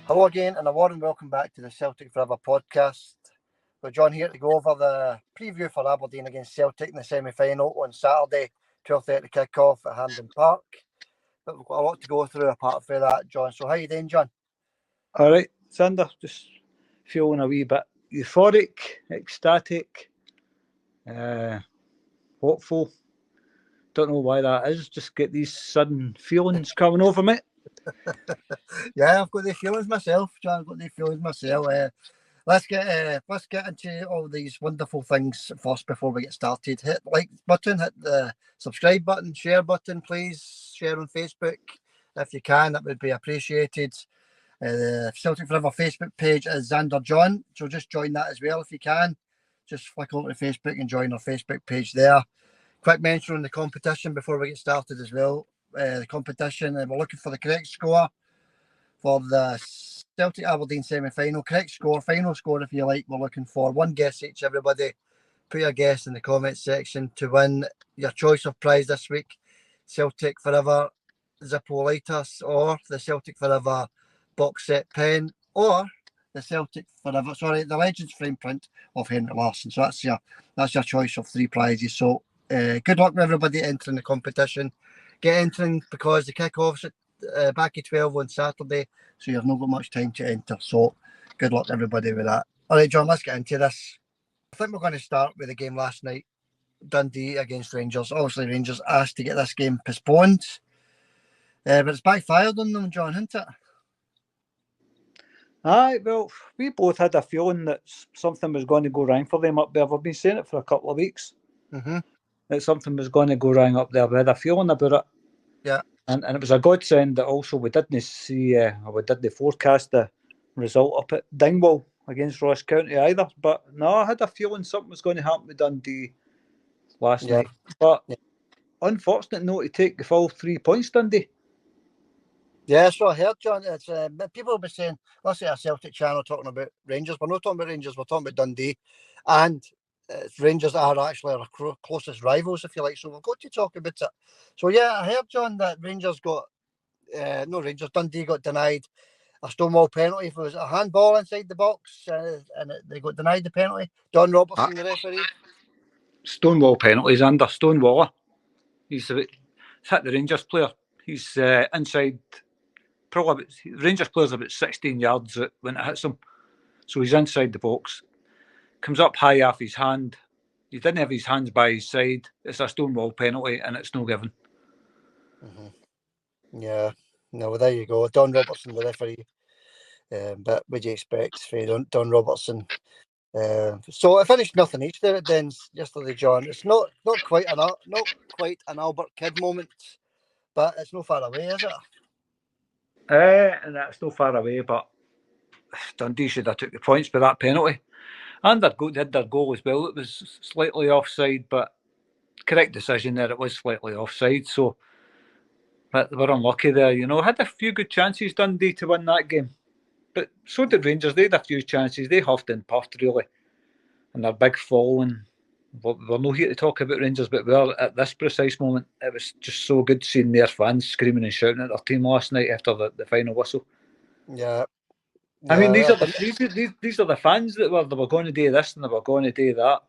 Hello again, and a warm welcome back to the Celtic Forever podcast. We're John here to go over the preview for Aberdeen against Celtic in the semi-final on Saturday, 12:30 kick-off at Hampden Park. But we've got a lot to go through apart from that, John. So how you doing, John? All right, Sander, just feeling a wee bit euphoric, ecstatic, hopeful. Don't know why that is. Just get these sudden feelings coming over me. Yeah, I've got the feelings myself, John. I've got the feelings myself. Let's get into all these wonderful things first before we get started. Hit the like button, hit the subscribe button, share button, please. Share on Facebook if you can. That would be appreciated. The Celtic Forever Facebook page is Xander John, so just join that as well if you can. Just flick over to Facebook and join our Facebook page there. Quick mention on the competition before we get started as well. The competition, we're looking for the correct score for the Celtic Aberdeen semi-final. Correct score, final score if you like. We're looking for one guess each, everybody. Put your guess in the comments section to win your choice of prize this week. Celtic Forever Zippo lighters, or the Celtic Forever box set pen, or the Legends frame print of Henrik Larsson. So that's your choice of three prizes. So good luck with everybody entering the competition. Get entering because the kick-off's at back at 12 on Saturday, so you've not got much time to enter. So good luck everybody with that. All right, John, let's get into this. I think we're going to start with the game last night, Dundee against Rangers. Obviously, Rangers asked to get this game postponed, but it's backfired on them, John, hasn't it? Aye, well, we both had a feeling that something was going to go wrong for them up there. We've been saying it for a couple of weeks. That something was going to go wrong up there. We had a feeling about it. Yeah. And it was a godsend that also we didn't see, or we didn't forecast the result up at Dingwall against Ross County either. But no, I had a feeling something was going to happen with Dundee last night. But unfortunate not to take the full 3 points, Dundee. Yeah, that's what I heard, John. It's people will be saying, let's say a Celtic channel talking about Rangers. We're not talking about Rangers, we're talking about Dundee. And Rangers are actually our closest rivals, if you like. So we've got to talk about it. So yeah, I heard, John, that Dundee got denied a Stonewall penalty. If it was a handball inside the box and they got denied the penalty. Don Robertson, the referee. Stonewall penalties under Stonewaller. He's hit the Rangers player. He's inside. Probably Rangers player's about 16 yards when it hits him. So he's inside the box. Comes up high off his hand. He didn't have his hands by his side. It's a Stonewall penalty and it's no given. Yeah. No, well, there you go. Don Robertson, the referee. But what do you expect for Don Robertson? So I finished nothing each there at Dens yesterday, John. It's not quite an Albert Kidd moment, but it's no far away, is it? And that's no far away, but Dundee should have took the points by that penalty. And they did their goal as well. It was slightly offside, but correct decision there. It was slightly offside, so but they were unlucky there. Had a few good chances, Dundee, to win that game. But so did Rangers. They had a few chances. They huffed and puffed, really. And their big fall. And we're not here to talk about Rangers, but we are at this precise moment. It was just so good seeing their fans screaming and shouting at their team last night after the final whistle. Yeah. I mean, these are the fans they were going to do this and they were going to do that.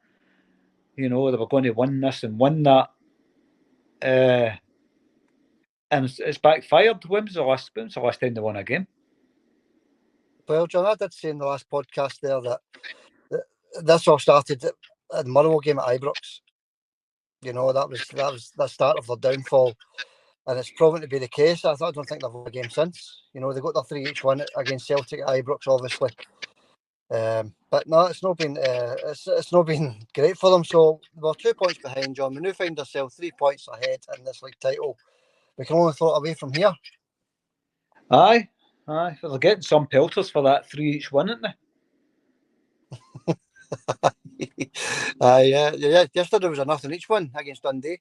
They were going to win this and win that. And it's backfired. When was the last time they won a game? Well, John, I did say in the last podcast there that this all started at the Motherwell game at Ibrox. That was the start of their downfall, and it's proven to be the case. I don't think they've won a game since. They got their 3-1 against Celtic at Ibrox, obviously. But no, it's not been great for them. So we're 2 points behind, John. We now find ourselves 3 points ahead in this league title. We can only throw it away from here. Aye. They're getting some pelters for that 3-1, aren't they? Yeah. Yesterday was a nothing each one against Dundee.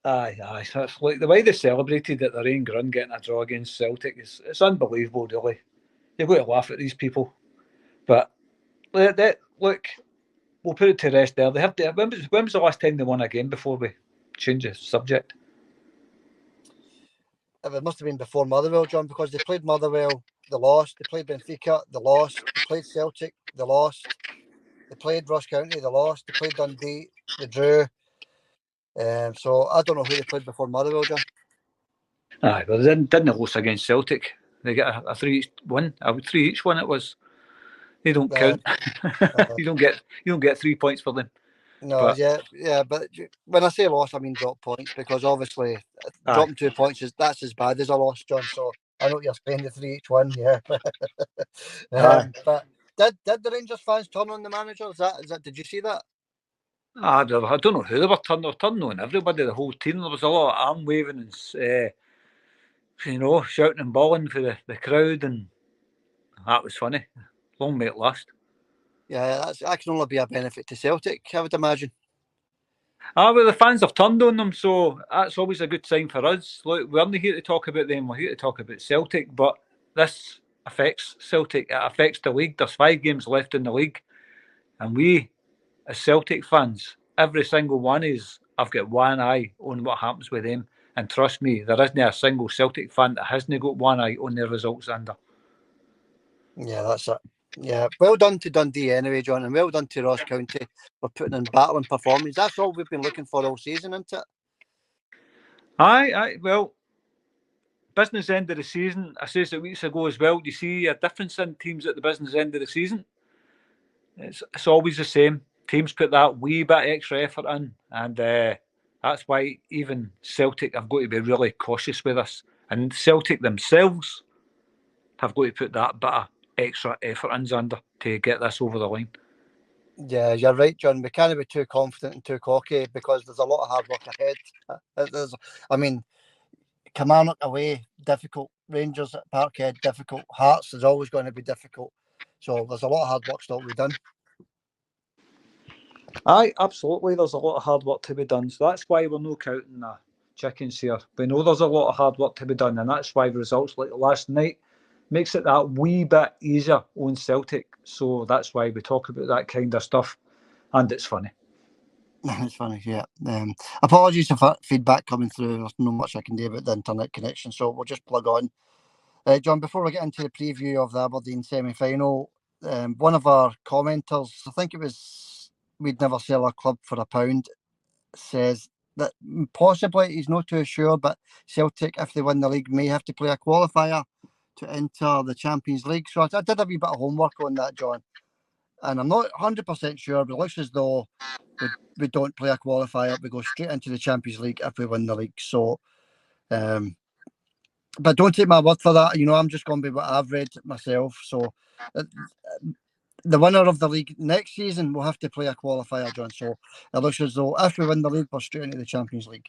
Aye. So it's like the way they celebrated at their own ground getting a draw against Celtic. It's unbelievable, really. You've got to laugh at these people. But look, we'll put it to rest there. They have to. When was the last time they won a game before we change the subject? It must have been before Motherwell, John, because they played Motherwell they lost. They played Benfica, they lost. They played Celtic, they lost. They played Ross County, they lost. They played Dundee, they drew. So I don't know who they played before Motherwell, John. Aye, but they didn't lose against Celtic. They get a 3 each win. A 3 each win it was. They don't count. You don't get 3 points for them. No, but, yeah, but when I say loss, I mean drop points, because obviously dropping 2 points that's as bad as a loss, John. So I know what you're saying, the 3 each win, yeah. But did the Rangers fans turn on the manager? Is that? Did you see that? I don't know who they were turning. They were turning on everybody, the whole team. There was a lot of arm waving and shouting and bawling for the crowd, and that was funny. Long may it last. Yeah, that can only be a benefit to Celtic, I would imagine. Well, the fans have turned on them, so that's always a good sign for us. Look, we're not here to talk about them, we're here to talk about Celtic, but this affects Celtic, it affects the league. There's 5 games left in the league, and we, as Celtic fans, every single one is, I've got one eye on what happens with them, and trust me, there isn't a single Celtic fan that hasn't got one eye on their results, Xander. Yeah, that's it. Yeah, well done to Dundee anyway, John, and well done to Ross County for putting in battling performance. That's all we've been looking for all season, isn't it? Aye, well, business end of the season, I said it weeks ago as well, do you see a difference in teams at the business end of the season? It's always the same. Teams put that wee bit extra effort in, and that's why even Celtic have got to be really cautious with us. And Celtic themselves have got to put that bit of extra effort in, Xander, to get this over the line. Yeah, you're right, John. We can't be too confident and too cocky, because there's a lot of hard work ahead. Kilmarnock away, difficult. Rangers at Parkhead, difficult. Hearts is always going to be difficult. So there's a lot of hard work still to be done. Aye, absolutely. There's a lot of hard work to be done. So that's why we're not counting the chickens here. We know there's a lot of hard work to be done, and that's why results like last night makes it that wee bit easier on Celtic. So that's why we talk about that kind of stuff, and it's funny. It's funny, yeah. Apologies for feedback coming through. There's not much I can do about the internet connection, so we'll just plug on. John, before we get into the preview of the Aberdeen semi-final, one of our commenters, I think it was We'd Never Sell a Club for £1, says that possibly, he's not too sure, but Celtic, if they win the league, may have to play a qualifier to enter the Champions League. So I did a wee bit of homework on that, John, and I'm not 100% sure, but it looks as though we don't play a qualifier. We go straight into the Champions League if we win the league. So, but don't take my word for that. I'm just going to be what I've read myself. So, the winner of the league next season will have to play a qualifier, John. So it looks as though if we win the league, we're straight into the Champions League.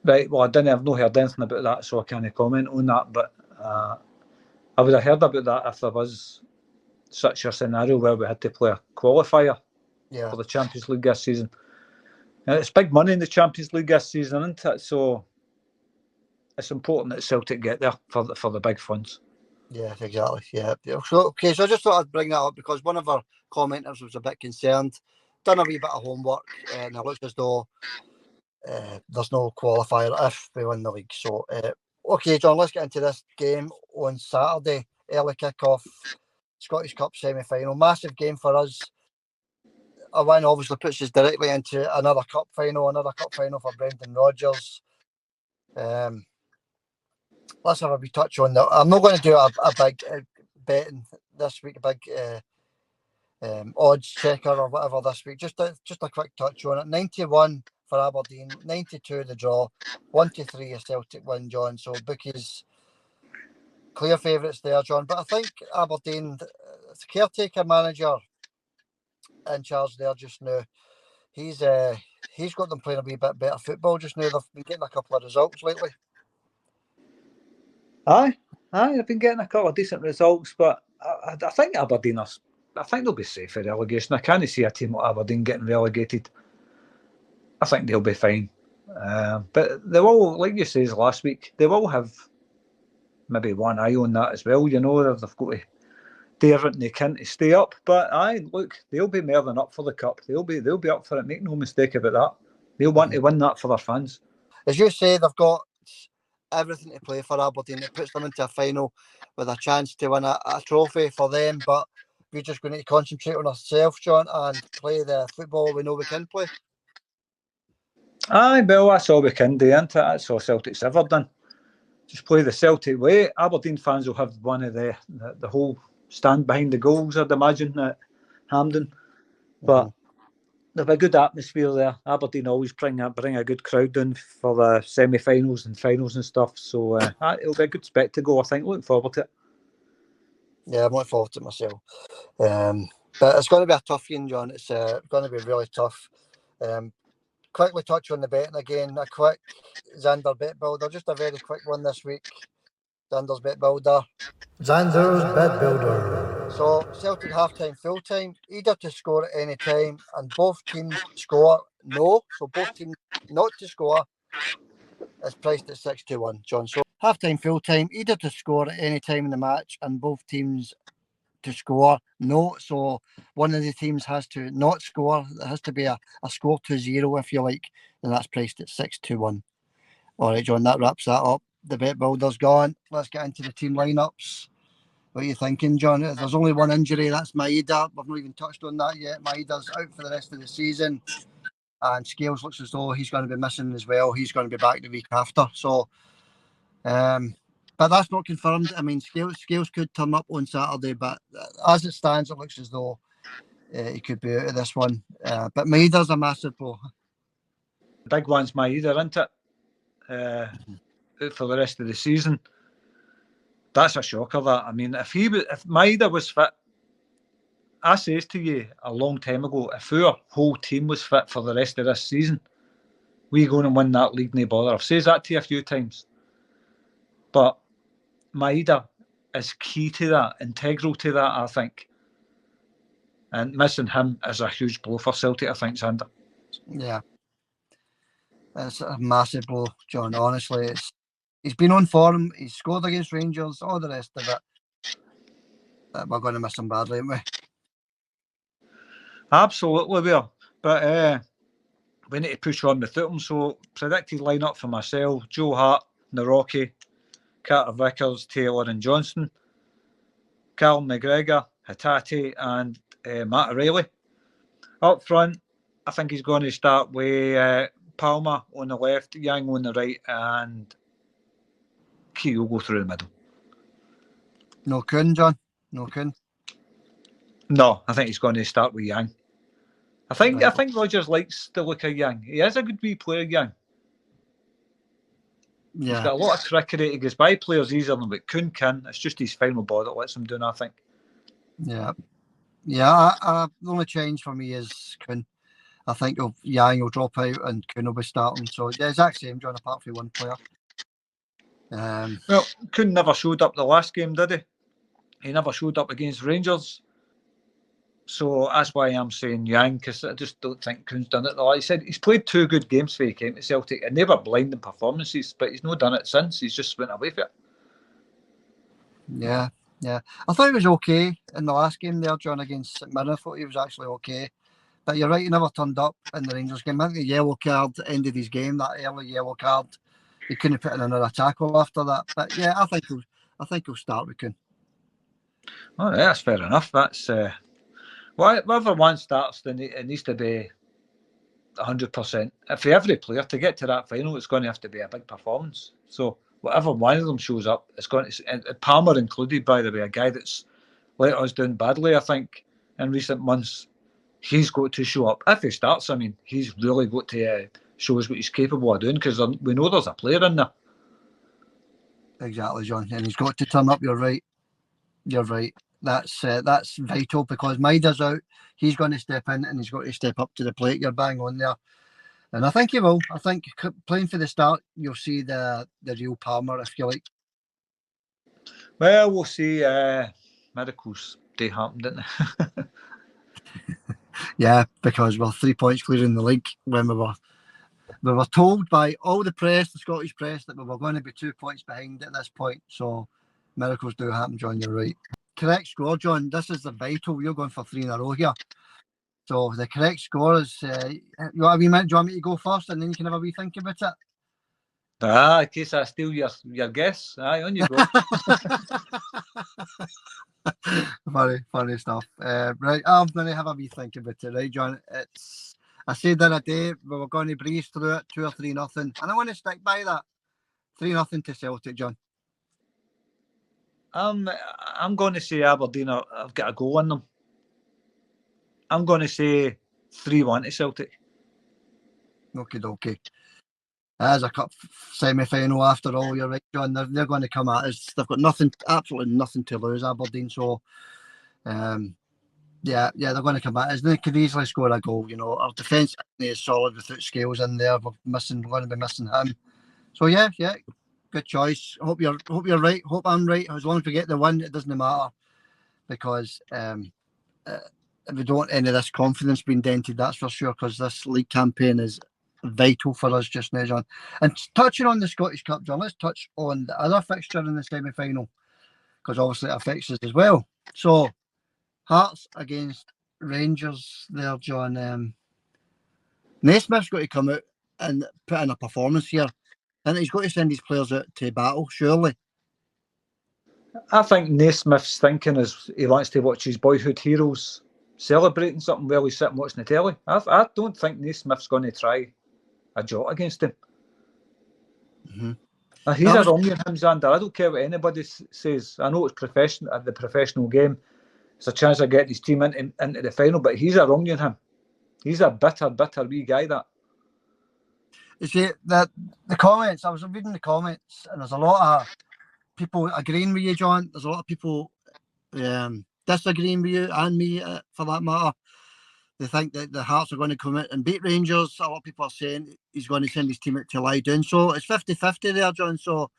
Right. Well, I've not heard anything about that, so I can't comment on that. But I would have heard about that if there was such a scenario where we had to play a qualifier for the Champions League this season. And it's big money in the Champions League this season, isn't it? So it's important that Celtic get there for the big funds. Yeah, exactly. Yeah. So I just thought I'd bring that up because one of our commenters was a bit concerned. Done a wee bit of homework, and it looks as though there's no qualifier if we win the league. So, okay, John, let's get into this game on Saturday. Early kick-off, Scottish Cup semi-final. Massive game for us. A win obviously puts us directly into another cup final for Brendan Rodgers. Let's have a wee touch on that. I'm not going to do a big betting this week, a big odds checker or whatever this week. Just a quick touch on it. 91 for Aberdeen, 92 the draw, 1-3 a Celtic win, John. So bookies clear favourites there, John. But I think Aberdeen, caretaker manager in charge there just now, he's got them playing a wee bit better football just now. They've been getting a couple of results lately. Aye, they've been getting a couple of decent results, but I think Aberdeen I think they'll be safe for relegation. I can't see a team like Aberdeen getting relegated. I think they'll be fine. But they will, like you said last week, they will have maybe one eye on that as well. They've got to do everything they can to stay up. But look, they'll be more than up for the cup. They'll be up for it. Make no mistake about that. They'll want to win that for their fans. As you say, they've got everything to play for Aberdeen. It puts them into a final with a chance to win a trophy for them, but we're just going to concentrate on ourselves, John, and play the football we know we can play. Aye, well, that's all we can do, isn't it? That's all Celtic's ever done. Just play the Celtic way. Aberdeen fans will have one of the whole stand behind the goals, I'd imagine, at Hampden. But there'll be a good atmosphere there. Aberdeen always bring a good crowd in for the semi-finals and finals and stuff. So it'll be a good spectacle, I think. Looking forward to it. Yeah, I'm looking forward to it myself. But it's going to be a tough game, John. It's going to be really tough. Quickly touch on the betting again. A quick Xander bet builder. Just a very quick one this week. Xander's bet builder. Xander's bet builder. So Celtic half-time, full-time, either to score at any time and both teams score. No, so both teams not to score is priced at 6-1, John. So half-time, full-time, either to score at any time in the match and both teams to score. No, so one of the teams has to not score. There has to be a score to 0, if you like, and that's priced at 6-1. All right, John, that wraps that up. The bet builder's gone. Let's get into the team lineups. What are you thinking, John? There's only one injury, that's Maeda. We've not even touched on that yet. Maeda's out for the rest of the season. And Scales looks as though he's going to be missing as well. He's going to be back the week after. So, but that's not confirmed. I mean, Scales could turn up on Saturday, but as it stands, it looks as though he could be out of this one. But Maeda's a massive blow. The big one's Maeda, isn't it? Out for the rest of the season. That's a shocker, that. I mean, if Maeda was fit, I says to you a long time ago, if our whole team was fit for the rest of this season, we going and win that league, no bother. I've said that to you a few times. But Maeda is key to that, integral to that, I think. And missing him is a huge blow for Celtic, I think, Xander. Yeah. It's a massive blow, John. Honestly, he's been on form. He's scored against Rangers, all the rest of it. We're going to miss him badly, aren't we? Absolutely, we are. But we need to push on without him. So, predicted lineup for myself: Joe Hart, Naroki, Carter Vickers, Taylor and Johnson, Callum McGregor, Hatate and Matt O'Reilly. Up front, I think he's going to start with Palmer on the left, Yang on the right, and Key will go through the middle. No Kuhn, John? No Kuhn? No, I think he's going to start with Yang. I think Rodgers likes the look of Yang. He is a good wee player, Yang. Yeah. He's got a lot of cricketing. He gets by players easier than what Kuhn can. It's just his final ball that lets him do, I think. Yeah. Yeah, the only change for me is Kuhn. I think Yang will drop out and Kuhn will be starting. So, yeah, exact same, John, apart from one player. Well, Kuhn never showed up the last game, did he? He never showed up against Rangers. So that's why I'm saying Yang, because I just don't think Kuhn's done it. Like I said, he's played 2 good games for he came to Celtic, and they were blinding performances, but he's not done it since. He's just went away from it. Yeah. I thought he was okay in the last game there, John, against St Mirren. I thought he was actually okay. But you're right, he never turned up in the Rangers game. I think the yellow card ended his game, that early yellow card. He couldn't put in another tackle after that. But yeah, I think he'll start with Kuhn. All right, that's fair enough. That's whatever one starts, then it needs to be 100%. For every player to get to that final, it's going to have to be a big performance. So whatever one of them shows up, it's going to, and Palmer included, by the way, a guy that's let us down badly, I think, in recent months. He's got to show up. If he starts, I mean, he's really got to show us what he's capable of doing, because we know there's a player in there. Exactly, John. And he's got to turn up. You're right. That's vital, because Maeda's out. He's going to step in and he's got to step up to the plate. You're bang on there. And I think he will. I think playing for the start, you'll see the real Palmer, if you like. Well, we'll see. Miracles do happen, didn't they? Yeah, because we're 3 points clear in the league when we were told by all the press, the Scottish press, that we were going to be 2 points behind at this point. So miracles do happen, John. You're right. Correct score, John. This is the vital. You're going for 3 in a row here. So the correct score is. You want a wee minute? Do you want me to go first, and then you can have a wee think about it? In case I steal your guess. Aye, on you go. Funny stuff. Right, I'm going to have a wee think about it, right, John? I said the other day we were going to breeze through it 2 or 3 nothing, and I want to stick by that. 3-0 to Celtic, John. I'm going to say Aberdeen have got a goal in them. I'm going to say 3-1 to Celtic. Okay. As a cup semi-final, after all, you're right, John. They're going to come at us. They've got absolutely nothing to lose, Aberdeen. So, yeah, they're going to come at us. They could easily score a goal. You know, our defence is solid without Scales in there. We're going to be missing him. So yeah, good choice. Hope you're right. Hope I'm right. As long as we get the win, it doesn't matter, because if we don't want any of this confidence being dented, that's for sure. Because this league campaign is vital for us just now, John. And touching on the Scottish Cup, John, let's touch on the other fixture in the semi-final, because obviously it affects us as well. So, Hearts against Rangers there, John. Naismith's got to come out and put in a performance here, and he's got to send his players out to battle, surely. I think Naismith's thinking is he wants to watch his boyhood heroes celebrating something while he's sitting watching the telly. I don't think Naismith's going to try a jot against him. Mm-hmm. He's a wrong in him, Xander. I don't care what anybody says. I know it's the professional game. It's a chance of getting his team into the final, but he's a wrong in him. He's a bitter wee guy, that. You see, the comments, I was reading the comments, and there's a lot of people agreeing with you, John. There's a lot of people disagreeing with you and me, for that matter. They think that the Hearts are going to come out and beat Rangers. A lot of people are saying he's going to send his team out to lie down. So it's 50-50 there, John. So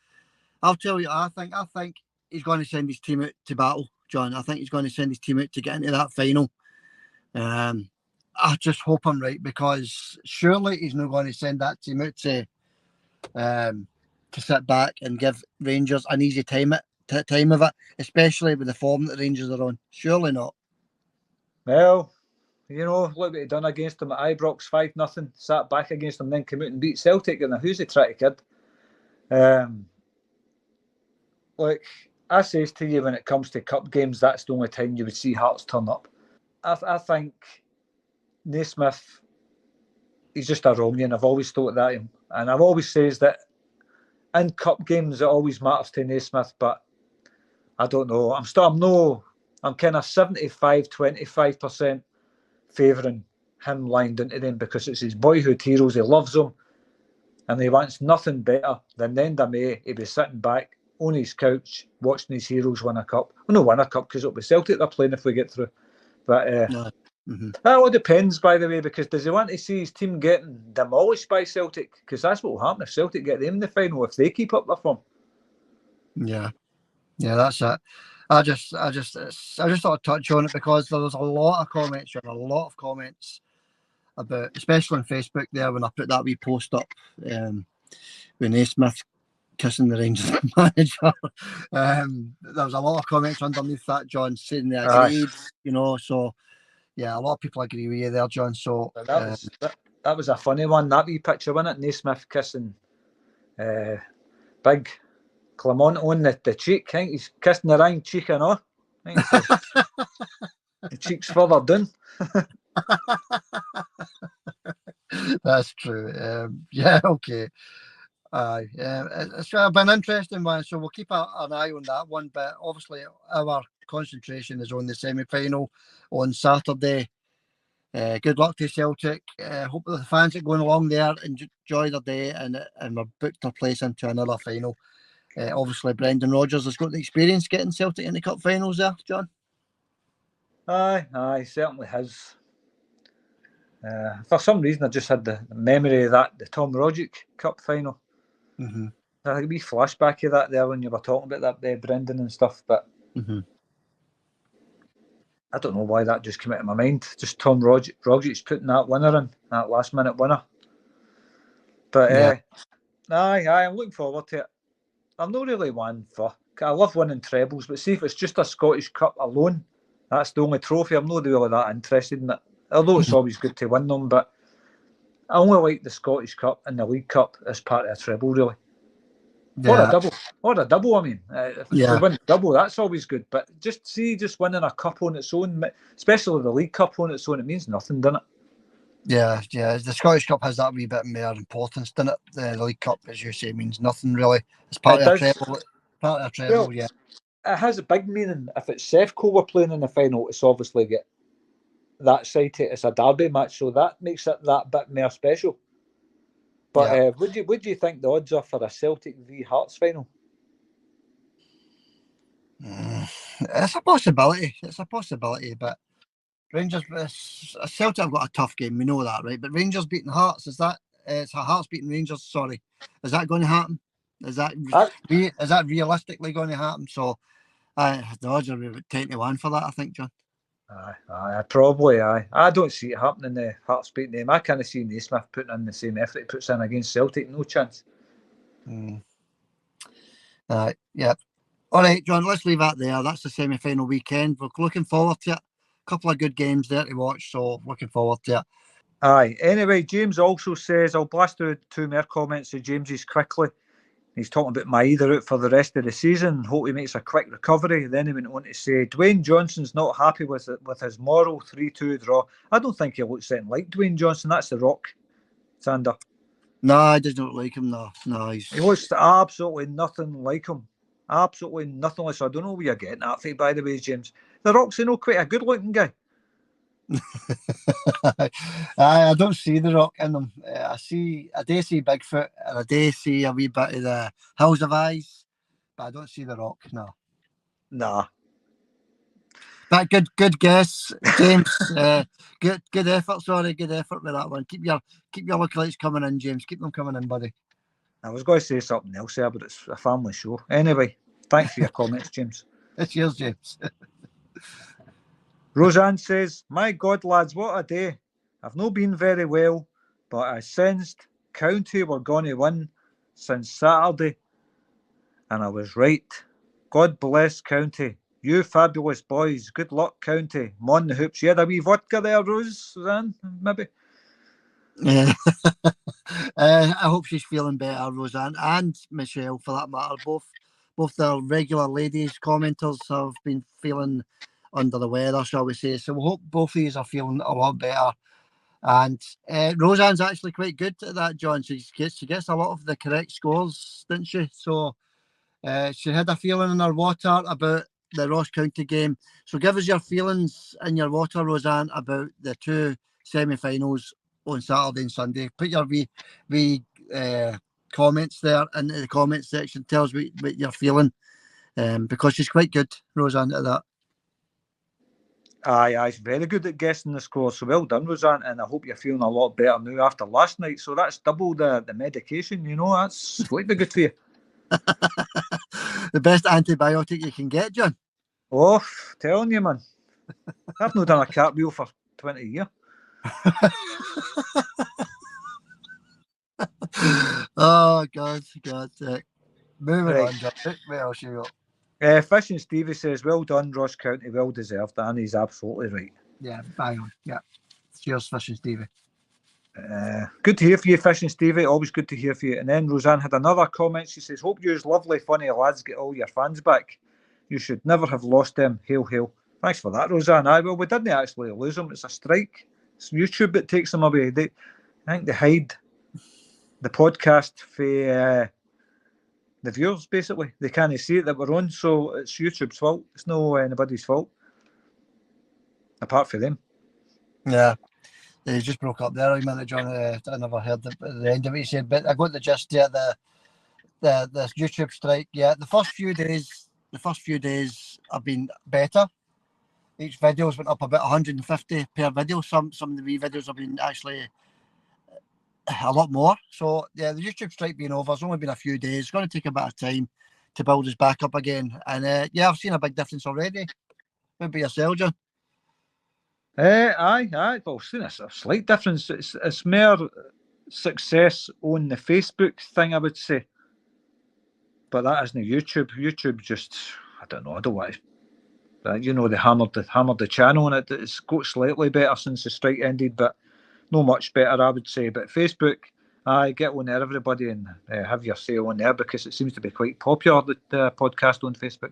I'll tell you what I think he's going to send his team out to battle, John. I think he's going to send his team out to get into that final. I just hope I'm right, because surely he's not going to send that team out to sit back and give Rangers an easy time of it, especially with the form that Rangers are on. Surely not. Well, you know, look what he done against them at Ibrox, 5-0, sat back against them, then came out and beat Celtic. And who's the tricky kid? Like I says to you, when it comes to cup games, that's the only time you would see Hearts turn up. I think Naismith, he's just a wrong, I've always thought that, and I've always says that in cup games it always matters to Naismith, but I don't know. I'm kind of 75-25% favouring him lying down to them, because it's his boyhood heroes. He loves them, and he wants nothing better than the end of May he'd be sitting back on his couch watching his heroes win a cup. Well, not win a cup, because it'll be Celtic they're playing if we get through. But that all depends, by the way, because does he want to see his team getting demolished by Celtic? Because that's what will happen if Celtic get them in the final, if they keep up their form. Yeah, that's it. I just thought I'd touch on it, because there was a lot of comments about, especially on Facebook there, when I put that wee post up with Naismith kissing the Rangers manager. There was a lot of comments underneath that, John, saying they agreed, you know. So yeah, a lot of people agree with you there, John. So that was a funny one, that wee picture, wasn't it? Naismith kissing big Clement on the cheek. I think he's kissing the wrong cheek and all. The cheek's further down. That's true. Yeah, okay. It's been an interesting one, so we'll keep an eye on that one. But obviously, our concentration is on the semi-final on Saturday. Good luck to Celtic. Hope the fans are going along there enjoy their day, and we're booked a place into another final. Obviously, Brendan Rodgers has got the experience getting Celtic in the cup finals there, John. Aye, certainly has. For some reason, I just had the memory of the Tom Rodgick Cup final. Mm-hmm. I had a wee flashback of that there when you were talking about that there, Brendan and stuff, but I don't know why that just came out of my mind. Just Tom Rodgick's putting that winner in, that last minute winner. But I'm looking forward to it. I'm not really one for. I love winning trebles, but see if it's just a Scottish Cup alone, that's the only trophy. I'm not really that interested in it. Although it's always good to win them, but I only like the Scottish Cup and the League Cup as part of a treble, really. Yeah. Or a double. I mean, if we win double, that's always good. But just winning a cup on its own, especially the League Cup on its own, it means nothing, doesn't it? Yeah. The Scottish Cup has that wee bit more importance, doesn't it? The League Cup, as you say, means nothing really. It's part of a treble. Part of a treble, yeah. It has a big meaning. If it's Sevco we're playing in the final, it's obviously get that side to it. It's a derby match, so that makes it that bit more special. But what do you think the odds are for a Celtic v Hearts final? It's a possibility. But Rangers, Celtic have got a tough game. We know that, right? But Rangers beating Hearts, it's Hearts beating Rangers. Sorry, is that going to happen? Is that realistically going to happen? So, the odds are about 10-1 for that, I think, John. Probably. I don't see it happening. The Hearts beating them. I can't see Naismith putting in the same effort he puts in against Celtic. No chance. Yeah. All right, John. Let's leave that there. That's the semi-final weekend. We're looking forward to it. A couple of good games there to watch. So looking forward to it. Aye. Anyway, James also says, I'll blast through two more comments to James's quickly. He's talking about Maeda out for the rest of the season. Hope he makes a quick recovery. Then he went on to say, Dwayne Johnson's not happy with his moral 3-2 draw. I don't think he looks anything like Dwayne Johnson. That's the Rock, Sander. No, I just don't like him. No, he looks absolutely nothing like him. Absolutely nothing like. So I don't know where you're getting that from, by the way, James. The Rock's quite a good-looking guy. I don't see the Rock in them. I do see Bigfoot, and I do see a wee bit of the Hills of Eyes, but I don't see the Rock. No. Nah. But good guess, James. Good effort. Sorry, good effort with that one. Keep your lookalikes coming in, James. Keep them coming in, buddy. I was going to say something else there, but it's a family show. Anyway, thanks for your comments, James. Cheers, James. Roseanne says, my God, lads, what a day. I've not been very well, but I sensed County were going to win since Saturday, and I was right. God bless County. You fabulous boys. Good luck, County. Mon the hoops. You had a wee vodka there, Roseanne, maybe? Yeah. I hope she's feeling better, Roseanne, and Michelle, for that matter. Both the regular ladies commenters have been feeling under the weather, shall we say. So we hope both of these are feeling a lot better. And Roseanne's actually quite good at that, John. She gets a lot of the correct scores, didn't she? So she had a feeling in her water about the Ross County game. So give us your feelings in your water, Roseanne, about the two semi-finals on Saturday and Sunday. Put your wee comments there in the comment section. Tell us what you're feeling, because she's quite good, Roseanne, at that. Aye, she's very good at guessing the score. So well done, Roseanne, and I hope you're feeling a lot better now after last night. So that's double the medication, that's going to be good for you. The best antibiotic you can get, John. Oh, telling you, man. I've not done a cartwheel for 20 years. Oh, God. Moving on, John. What else you got? Fishing Stevie says, well done, Ross County, well deserved, and he's absolutely right. Yeah, bang on. Yeah. Cheers, Fishing Stevie. Good to hear from you, Fishing Stevie. Always good to hear from you. And then Roseanne had another comment. She says, hope you lovely, funny lads get all your fans back. You should never have lost them. Hail, hail. Thanks for that, Roseanne. Well, we didn't actually lose them. It's a strike. It's YouTube that takes them away. I think they hide the podcast for the viewers, basically. They can't see it that we're on, so it's YouTube's fault. It's no anybody's fault, apart from them. Yeah. They just broke up there a minute, John. I never heard the end of it, he said, but I got the gist there, the YouTube strike. Yeah, the first few days have been better. Each video's went up about 150 per video. Some of the wee videos have been actually a lot more. So yeah, the YouTube strike being over, it's only been a few days. It's going to take a bit of time to build us back up again. And yeah, I've seen a big difference already. What about yourself, John? Aye. Well, I've seen a slight difference. It's more success on the Facebook thing, I would say. But that isn't YouTube. YouTube just, I don't know. I don't want to. They hammered the channel, and it's got slightly better since the strike ended, but not much better, I would say. But Facebook, Aye, get on there, everybody, and have your say on there, because it seems to be quite popular, the podcast on Facebook.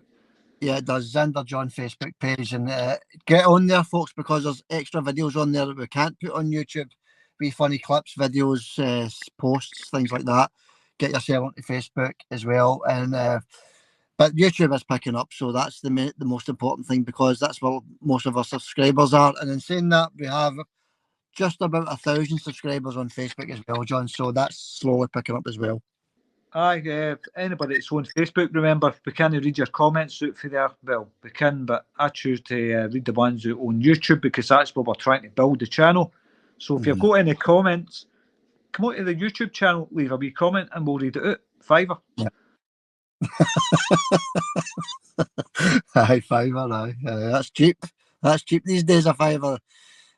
Yeah, it does. Xander John Facebook page, and get on there, folks, because there's extra videos on there that we can't put on YouTube. Be funny clips, videos, posts, things like that. Get yourself onto Facebook as well, and but YouTube is picking up, so that's the most important thing, because that's where most of our subscribers are. And in saying that, we have just about 1,000 subscribers on Facebook as well, John. So that's slowly picking up as well. Aye, anybody that's on Facebook, remember, we can't read your comments out for there. Well, we can, but I choose to read the ones out on YouTube, because that's what we're trying to build the channel. So if you've got any comments, come on to the YouTube channel, leave a wee comment, and we'll read it out. $5. Yeah. Aye, $5, aye. That's cheap. That's cheap these days, a $5.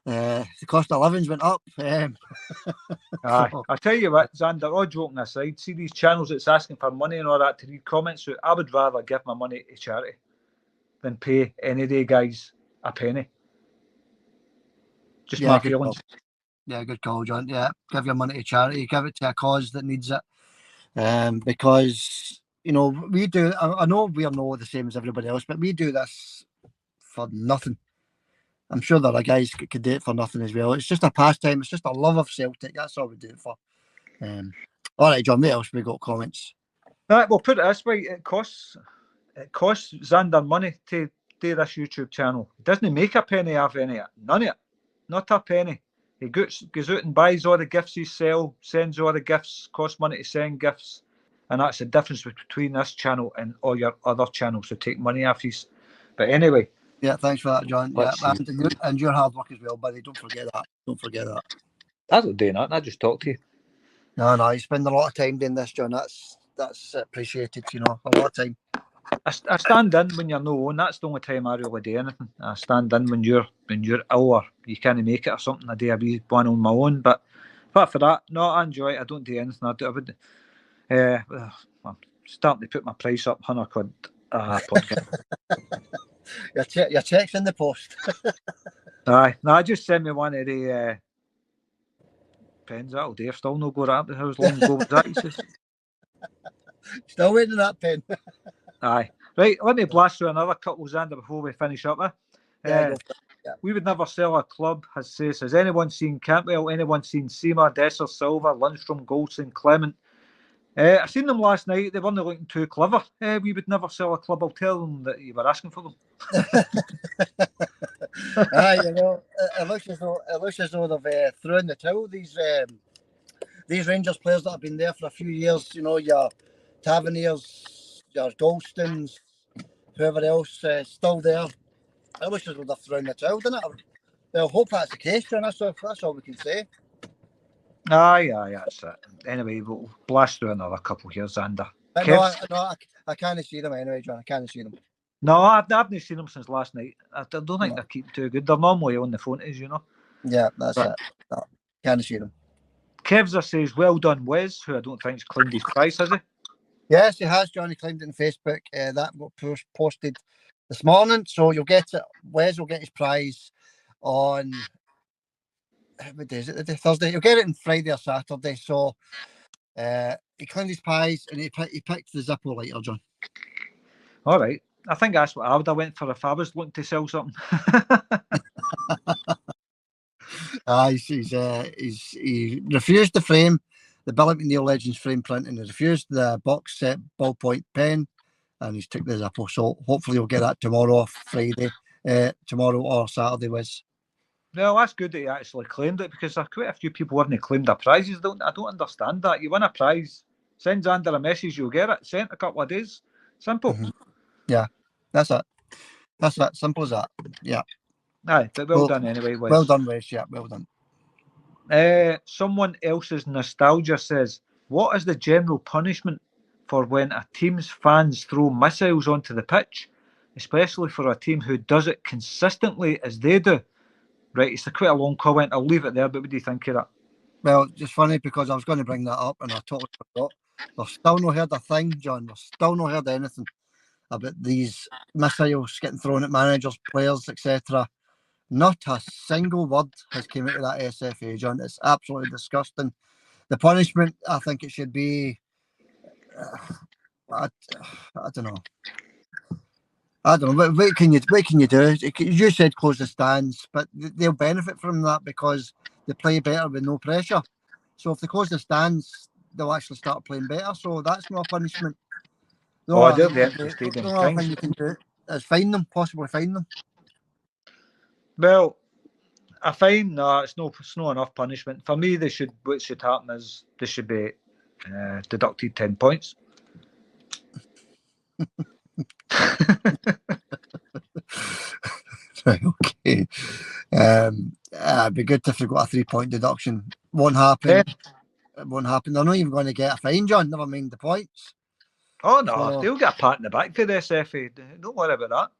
The cost of living's went up. Aye. I tell you what, Xander, all joking aside, see these channels that's asking for money and all that to read comments, so I would rather give my money to charity than pay any day guys a penny. Just my feelings. Yeah, good call, John. Yeah, give your money to charity, give it to a cause that needs it. Because, you know, we do, I know we're not the same as everybody else, but we do this for nothing. I'm sure there are guys that could do it for nothing as well. It's just a pastime. It's just a love of Celtic. That's all we do it for. All right, John, what else we got comments? Right, well, put it this way. It costs Xander money to do this YouTube channel. He doesn't make a penny off any of it. None of it. Not a penny. He goes out and buys all the gifts he sells, sends all the gifts, costs money to send gifts. And that's the difference between this channel and all your other channels who take money off his. But anyway. Yeah, thanks for that, John. Yeah, and your hard work as well, buddy. Don't forget that. Don't forget that. I don't do that. I just talk to you. No, you spend a lot of time doing this, John. That's appreciated, you know, a lot of time. I stand in when you're no on. That's the only time I really do anything. I stand in when you're ill or you can't make it or something. I do a wee one on my own. But apart from that, no, I enjoy it. I don't do anything. I'm starting to put my price up, £100 podcast. Your check's in the post. Aye, no, I just send me one of the pens. That'll do. I've still no go around. How long ago was that? He says. Still waiting on that pen. Aye. Right, let me blast through another couple, Xander, before we finish up. Yeah. We would never sell a club, has anyone seen Cantwell? Anyone seen Seamer, Desser, Silver, Lundstrom, Goldson, Clement? I seen them last night. They weren't looking too clever. We would never sell a club. I'll tell them that you were asking for them. Aye, you know, it looks as though they've thrown the towel. These Rangers players that have been there for a few years, you know, your Taverniers, your Goldstons, whoever else still there. It looks as though they've thrown the towel, doesn't it? Well, hope that's the case, John. That's all we can say. Aye, that's it. Anyway, we'll blast through another couple here, Xander. No, I can't see them anyway, John. I can't see them. No, I've not seen them since last night. I don't think they're keeping too good. They're normally on the phone, you know. Yeah, that's it. No, can't see them. Kevza says, well done, Wes, who I don't think's claimed his prize, has he? Yes, he has, John. He claimed it on Facebook. That was posted this morning. So you'll get it. Wes will get his prize on... What day is it? Thursday. You'll get it on Friday or Saturday. So he claimed his prize and he picked the Zippo lighter, John. All right. I think that's what I would have went for if I was looking to sell something. He refused the frame, the Billy McNeil Legends frame print, and he refused the box set ballpoint pen, and he's took the Zippo. So hopefully we'll get that tomorrow or Friday, tomorrow or Saturday, Wiz. No, that's good that he actually claimed it, because quite a few people haven't claimed their prizes. I don't understand that. You win a prize, send Xander a message, you'll get it sent a couple of days. Simple. Mm-hmm. Yeah, that's it. That's it. Simple as that. Yeah. Aye, but well done anyway, Wes. Well done, Wes. Yeah, well done. Someone else's nostalgia says, what is the general punishment for when a team's fans throw missiles onto the pitch, especially for a team who does it consistently as they do? Right, it's quite a long comment. I'll leave it there, but what do you think of that? Well, it's funny because I was going to bring that up and I totally forgot. We've still not heard a thing, John. We've still not heard anything about these missiles getting thrown at managers, players, etc. Not a single word has came out of that SFA, John. It's absolutely disgusting. The punishment, I think it should be. I don't know. I don't know. What can you do? You said close the stands, but they'll benefit from that because they play better with no pressure. So if they close the stands, they'll actually start playing better. So that's not a punishment. Oh, they'll be interested in The only thing things. you can do is fine them, possibly fine them. Well, a fine, no, it's not enough punishment. For me, what should happen is they should be deducted 10 points. Right, okay. It'd be good if they got a 3-point deduction. Won't happen. Yeah. It won't happen. They're not even going to get a fine, John. Never mind the points. Oh no, they'll get a pat in the back for the SFA. Don't worry about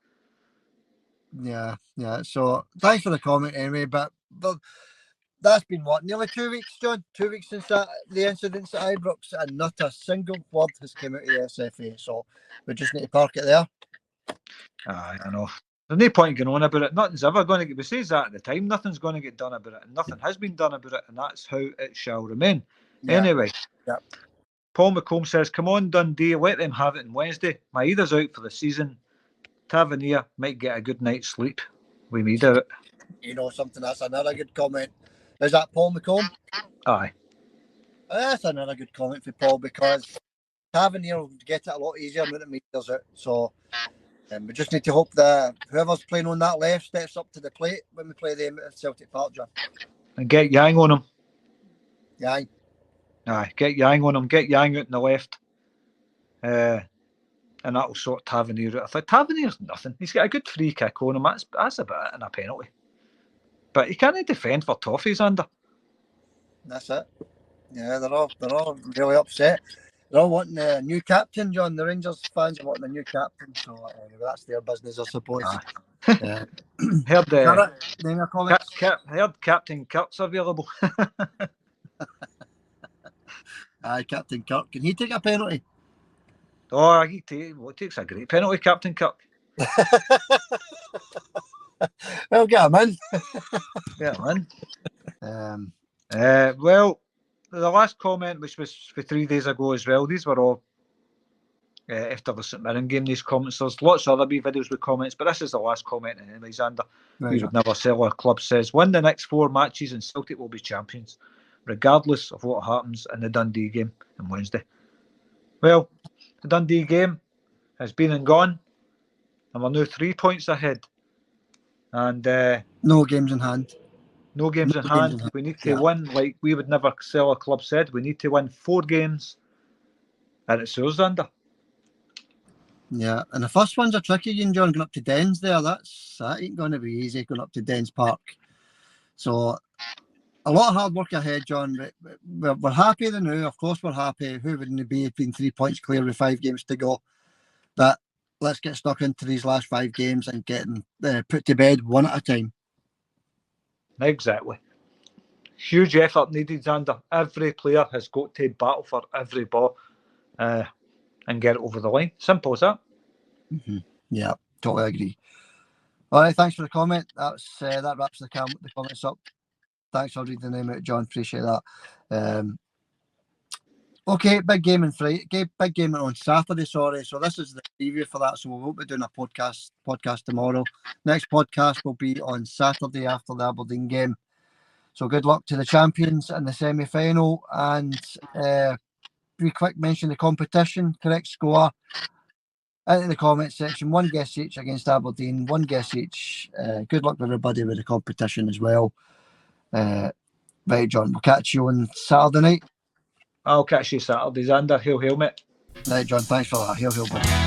that. Yeah. So thanks for the comment anyway. But that's been what, nearly 2 weeks, John? 2 weeks since the incidents at Ibrox, and not a single word has come out of the SFA. So we just need to park it there. Aye, I know. There's no point going on about it. Nothing's ever going to get. We say that at the time. Nothing's going to get done about it, and nothing has been done about it, and that's how it shall remain. Yeah. Anyway. Yeah. Paul McComb says, "Come on, Dundee, let them have it on Wednesday. Maeda's out for the season. Tavernier might get a good night's sleep. We need it." You know something? That's another good comment. Is that Paul McComb? Aye. That's another good comment for Paul, because Tavernier will get it a lot easier when the meat does it. So we just need to hope that whoever's playing on that left steps up to the plate when we play them at Celtic Park, John. And get Yang on him. Yang. Aye, get Yang on him. Get Yang out on the left. And that'll sort Tavernier out. I thought Tavernier's nothing. He's got a good free kick on him. That's about it, and a penalty. But he can't defend for toffees under. That's it. Yeah, they're all really upset. They're all wanting a new captain, John. The Rangers fans are wanting a new captain. So anyway, that's their business, I suppose. Heard heard Captain Kirk's available. Aye, Captain Kirk. Can he take a penalty? Oh, he takes a great penalty, Captain Kirk. Well, get him in. Get him in. Well, the last comment, which was for 3 days ago as well, these were all after the St Mirren game, these comments. There's lots of other wee videos with comments, but this is the last comment anyway, Xander. We would never sell our club. Says, win the next 4 matches and Celtic will be champions, regardless of what happens in the Dundee game on Wednesday. Well, the Dundee game has been and gone, and we're now 3 points ahead. And no games in hand. No games in hand. We need to win, like we would never sell a club said. We need to win 4 games, and it's ours, Xander. Yeah, and the first one's a tricky one, John, going up to Dens there. That ain't going to be easy, going up to Dens Park. So a lot of hard work ahead, John. We're happy now. Of course we're happy. Who wouldn't it be being 3 points clear with 5 games to go? But let's get stuck into these last 5 games and get them put to bed one at a time. Exactly. Huge effort needed, Xander. Every player has got to battle for every ball and get it over the line. Simple as that. Mm-hmm. Yeah, totally agree. All right, thanks for the comment. That wraps the comments up. Thanks for reading them out, John. Appreciate that. Okay, big game on Friday. Big game on Saturday. Sorry. So this is the preview for that. So we won't be doing a podcast tomorrow. Next podcast will be on Saturday after the Aberdeen game. So good luck to the champions in the semi-final. And be quick, mention the competition, correct score into the comment section. 1 guess each against Aberdeen. 1 guess each. Good luck to everybody with the competition as well. Right, John. We'll catch you on Saturday night. I'll catch you Saturday, Xander. Hail, mate. Right, John. Thanks for that. Hail, buddy.